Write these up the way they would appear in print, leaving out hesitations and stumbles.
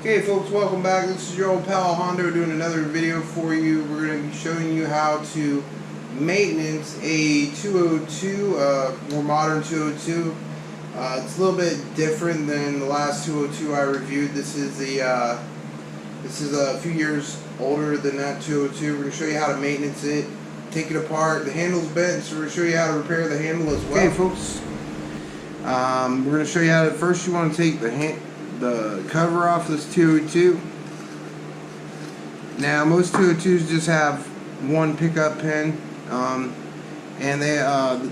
Okay folks, welcome back. This is your old pal Hondo doing another video for you. We're going to be showing you how to maintenance a 202, more modern 202. It's a little bit different than the last 202 I reviewed. This is a few years older than that 202. We're going to show you how to maintenance it, take it apart. The handle's bent, so we're going to show you how to repair the handle as well. Okay folks, we're going to show you how to, first you want to take the cover off this 202. Now most 202s just have one pickup pin, and they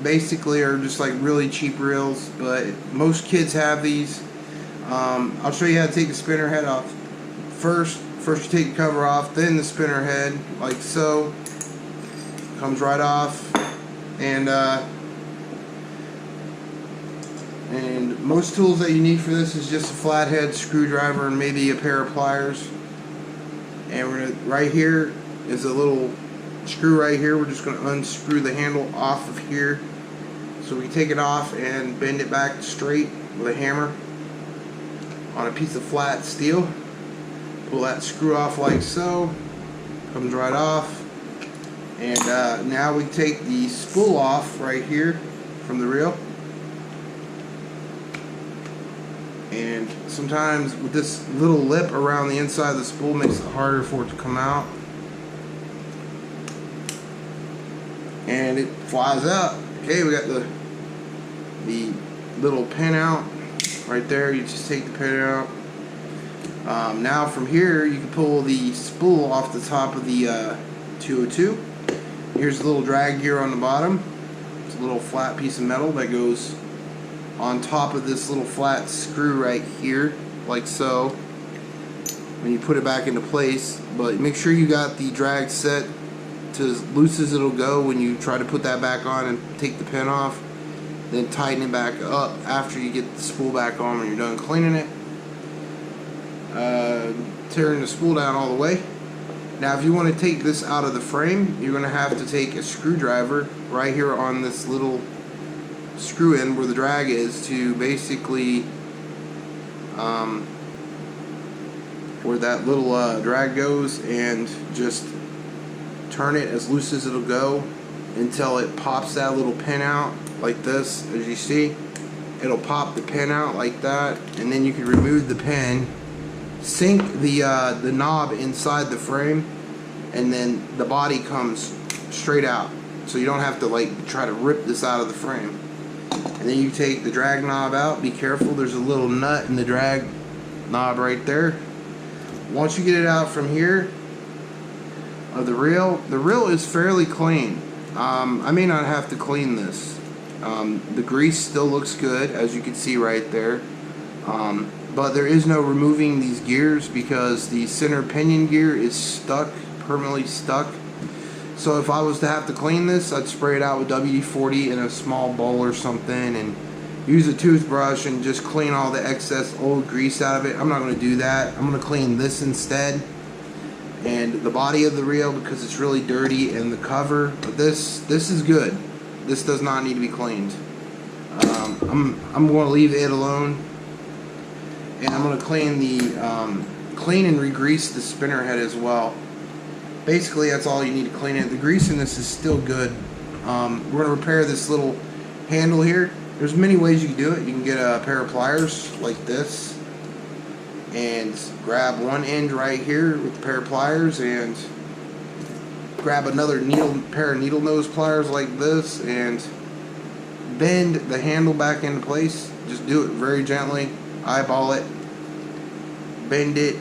basically are just like really cheap reels, but most kids have these. I'll show you how to take the spinner head off. First you take the cover off, then the spinner head, like so. Comes right off, and most tools that you need for this is just a flathead screwdriver and maybe a pair of pliers. And we're gonna, right here is a little screw right here. We're just going to unscrew the handle off of here, so we take it off and bend it back straight with a hammer on a piece of flat steel. Pull that screw off like so. Comes right off. And now we take the spool off right here from the reel. And sometimes with this little lip around the inside of the spool makes it harder for it to come out. And it flies out. Okay, we got the little pin out right there. You just take the pin out. Now from here you can pull the spool off the top of the 202. Here's a little drag gear on the bottom. It's a little flat piece of metal that goes on top of this little flat screw right here, like so, when you put it back into place. But make sure you got the drag set to as loose as it'll go when you try to put that back on and take the pin off. Then tighten it back up after you get the spool back on when you're done cleaning it. Tearing the spool down all the way. Now if you want to take this out of the frame, you're going to have to take a screwdriver right here on this little screw in where the drag is, to basically where that little drag goes, and just turn it as loose as it'll go until it pops that little pin out like this. As you see, it'll pop the pin out like that, and then you can remove the pin, sink the knob inside the frame, and then the body comes straight out, so you don't have to like try to rip this out of the frame. And then you take the drag knob out. Be careful, there's a little nut in the drag knob right there. Once you get it out from here of the reel is fairly clean. I may not have to clean this. The grease still looks good, as you can see right there. But there is no removing these gears because the center pinion gear is stuck, permanently stuck. So if I was to have to clean this, I'd spray it out with WD-40 in a small bowl or something and use a toothbrush and just clean all the excess old grease out of it. I'm not going to do that. I'm going to clean this instead, and the body of the reel, because it's really dirty, and the cover. But this is good. This does not need to be cleaned. I'm going to leave it alone, and I'm going to clean clean and re-grease the spinner head as well. Basically, that's all you need to clean it. The grease in this is still good. We're going to repair this little handle here. There's many ways you can do it. You can get a pair of pliers like this and grab one end right here with a pair of pliers, and grab another pair of needle nose pliers like this and bend the handle back into place. Just do it very gently. Eyeball it. Bend it.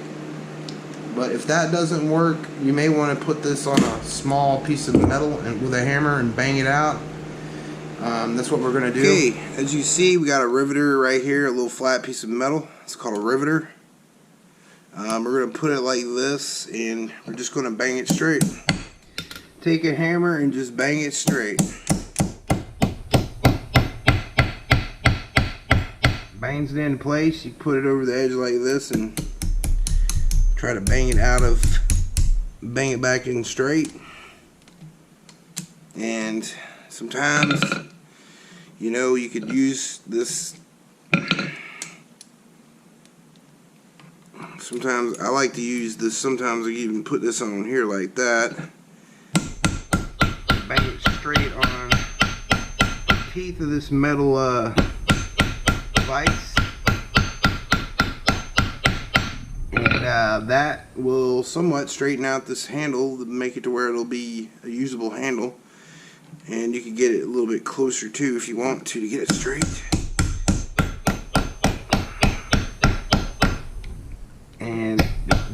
But if that doesn't work, you may want to put this on a small piece of metal and with a hammer and bang it out. That's what we're going to do. Okay, as you see, we got a riveter right here, a little flat piece of metal. It's called a riveter. We're going to put it like this, and we're just going to bang it straight. Take a hammer and just bang it straight. Bangs it in place. You put it over the edge like this and try to bang it back in straight. And sometimes, you know, you could use this Sometimes I like to use this, sometimes I even put this on here like that. Bang it straight on the teeth of this metal vise. And that will somewhat straighten out this handle, make it to where it'll be a usable handle. And you can get it a little bit closer too if you want to get it straight. And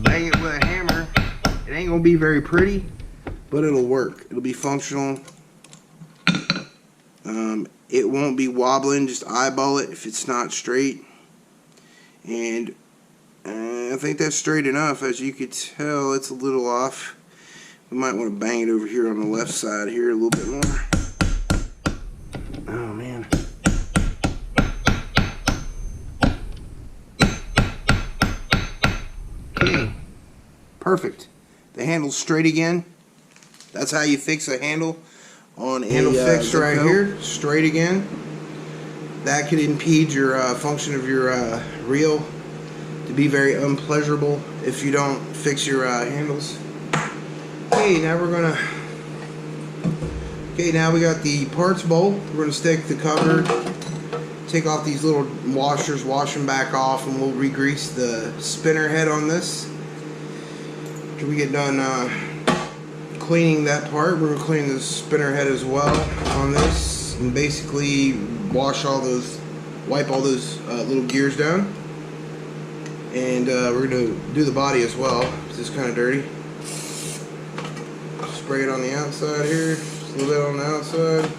bang it with a hammer. It ain't gonna be very pretty, but it'll work. It'll be functional. It won't be wobbling. Just eyeball it if it's not straight. And I think that's straight enough. As you can tell, it's a little off. We might want to bang it over here on the left side here a little bit more. Oh man. Okay. Perfect. The handle's straight again. That's how you fix a handle on a handle fixed right here. Straight again. That could impede your function of your reel to be very unpleasurable if you don't fix your handles. Okay, now we're gonna. Okay, now we got the parts bowl. We're gonna stick the cover, take off these little washers, wash them back off, and we'll re-grease the spinner head on this. After we get done cleaning that part, we're gonna clean the spinner head as well on this, and basically wash all those, wipe all those little gears down. And we're gonna do the body as well. It's kind of dirty. Spray it on the outside here, just a little bit on the outside.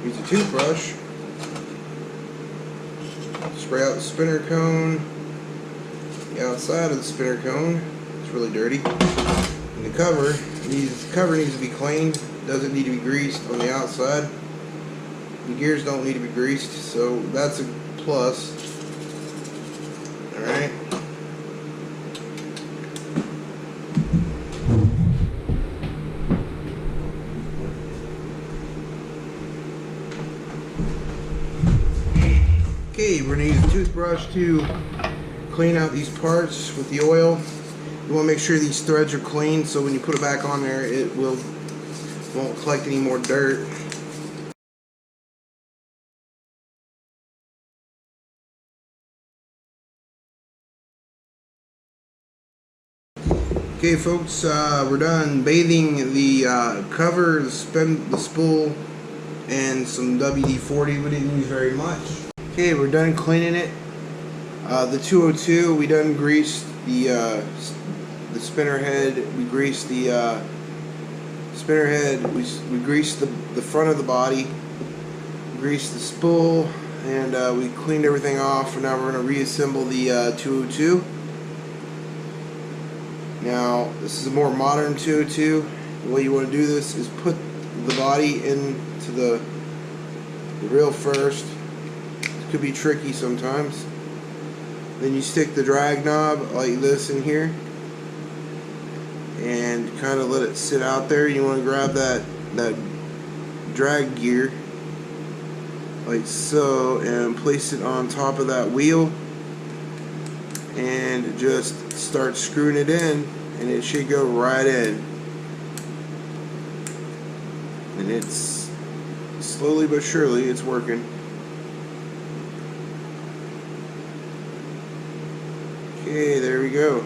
Use a toothbrush. Spray out the spinner cone, the outside of the spinner cone. It's really dirty. And the cover needs to be cleaned. Doesn't need to be greased on the outside. The gears don't need to be greased, so that's a plus. All right. Okay, we're going to use a toothbrush to clean out these parts with the oil. You want to make sure these threads are clean, so when you put it back on there, it won't collect any more dirt. Okay, folks, we're done bathing the cover, the spool, and some WD-40. We didn't use very much. Okay, we're done cleaning it. The 202, we done greased the spinner head. We greased the spinner head. We greased the front of the body. Greased the spool, and we cleaned everything off. And now we're going to reassemble the 202. Now, this is a more modern 202. The way you want to do this is put the body into the reel first. It could be tricky sometimes. Then you stick the drag knob like this in here and kind of let it sit out there. You want to grab that drag gear like so and place it on top of that wheel and just start screwing it in, and it should go right in. And it's slowly but surely it's working. Okay, there we go.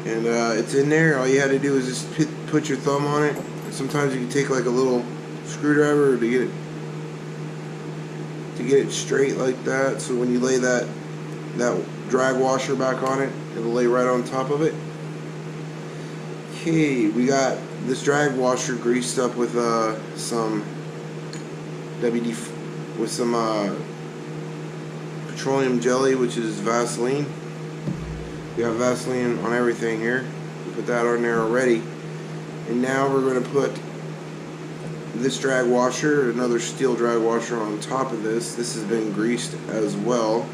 And it's in there. All you had to do is just put your thumb on it. Sometimes you can take like a little screwdriver to get it straight like that. So when you lay that drag washer back on it, it'll lay right on top of it. Okay, we got this drag washer greased up with some petroleum jelly, which is Vaseline. We got Vaseline on everything here. We put that on there already. And now we're going to put this drag washer, another steel drag washer on top of this. This has been greased as well.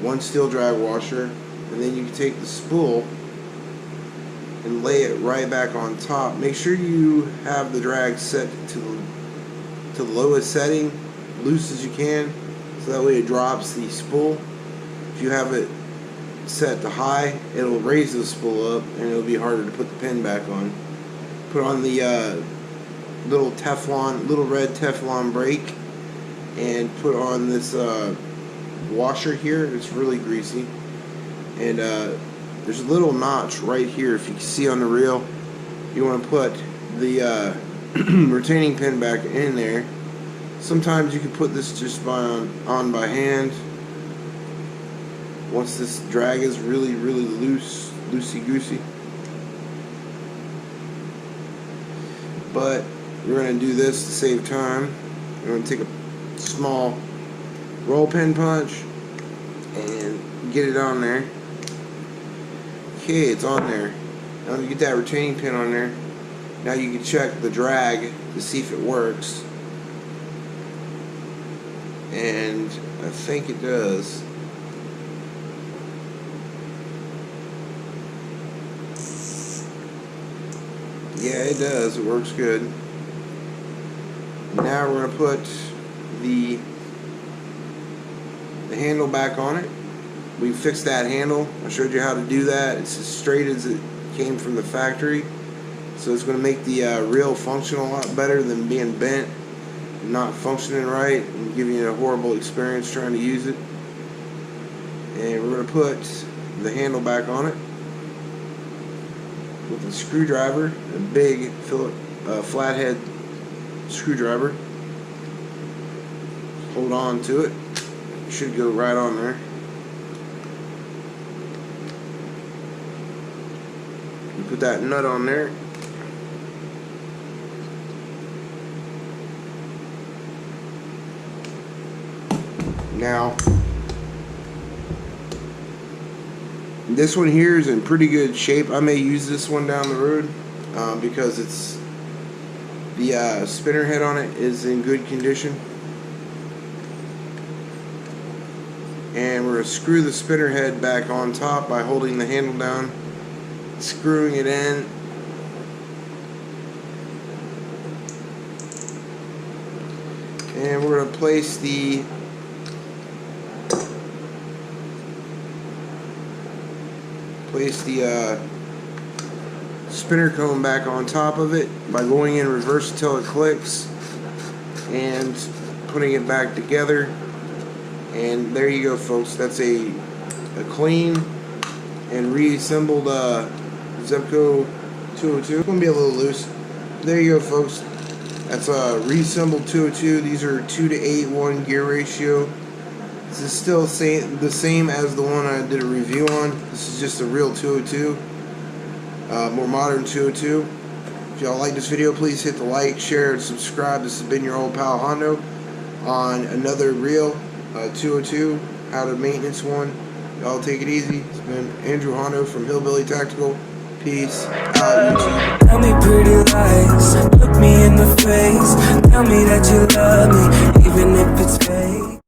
One steel drag washer, and then you can take the spool and lay it right back on top. Make sure you have the drag set to the lowest setting, loose as you can, so that way it drops the spool. If you have it set to high, it'll raise the spool up and it'll be harder to put the pin back on. Put on the little red Teflon brake, and put on this washer here. It's really greasy, and there's a little notch right here. If you can see on the reel, you want to put the retaining pin back in there. Sometimes you can put this just on by hand. Once this drag is really loosey-goosey. But we're going to do this to save time. We're going to take a small roll pin punch and get it on there. Okay, it's on there. Now you get that retaining pin on there. Now you can check the drag to see if it works. And I think it does. Yeah, it does. It works good. Now we're going to put the handle back on it. We fixed that handle. I showed you how to do that. It's as straight as it came from the factory. So it's going to make the reel function a lot better than being bent and not functioning right and giving you a horrible experience trying to use it. And we're going to put the handle back on it with a screwdriver, a big flathead screwdriver. Hold on to it. It should go right on there. You put that nut on there. Now, this one here is in pretty good shape. I may use this one down the road because it's the spinner head on it is in good condition. And we're going to screw the spinner head back on top by holding the handle down, screwing it in. And we're going to place the spinner cone back on top of it by going in reverse until it clicks and putting it back together. And there you go, folks. That's a clean and reassembled ZEBCO 202. It's going to be a little loose. There you go, folks. That's a reassembled 202. These are 2:8:1 gear ratio. This is still the same as the one I did a review on. This is just a real 202, more modern 202. If y'all like this video, please hit the like, share, and subscribe. This has been your old pal Hondo on another real 202, out of maintenance one. Y'all take it easy. It's been Andrew Hondo from Hillbilly Tactical. Peace out, YouTube. Tell me pretty lies, look me in the face. Tell me that you love me, even if it's fake.